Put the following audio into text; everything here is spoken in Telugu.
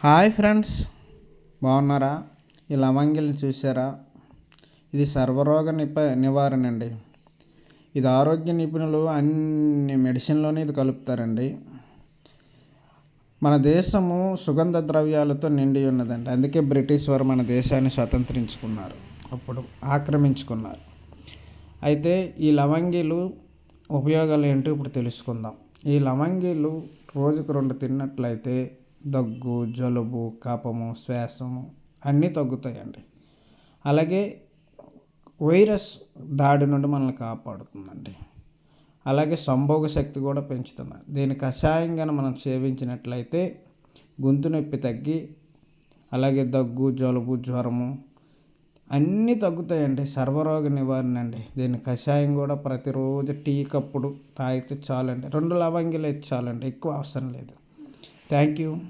హాయ్ ఫ్రెండ్స్, బాగున్నారా? ఈ లవంగిల్ని చూసారా? ఇది సర్వరోగ నివారణ అండి. ఇది ఆరోగ్య నిపుణులు అన్ని మెడిసిన్లోనే ఇది కలుపుతారండి. మన దేశము సుగంధ ద్రవ్యాలతో నిండి ఉన్నదండి. అందుకే బ్రిటిష్ వారు మన దేశాన్ని స్వతంత్రించుకున్నారు, అప్పుడు ఆక్రమించుకున్నారు. అయితే ఈ లవంగిలు ఉపయోగాలు ఏంటో ఇప్పుడు తెలుసుకుందాం. ఈ లవంగిలు రోజుకు 2 తిన్నట్లయితే దగ్గు, జలుబు, కఫము, శ్వాసము అన్నీ తగ్గుతాయండి. అలాగే వైరస్ దాడి నుండి మనల్ని కాపాడుతుందండి. అలాగే సంభోగ శక్తి కూడా పెంచుతుంది. దీని కషాయంగా మనం సేవించినట్లయితే గొంతు నొప్పి తగ్గి, అలాగే దగ్గు, జలుబు, జ్వరము అన్నీ తగ్గుతాయండి. సర్వరోగ నివారణ అండి. దీని కషాయం కూడా ప్రతిరోజు టీ కప్పుడు తాగితే చాలండి. 2 లవంగిలు అయితే చాలండి, ఎక్కువ అవసరం లేదు. Thank you.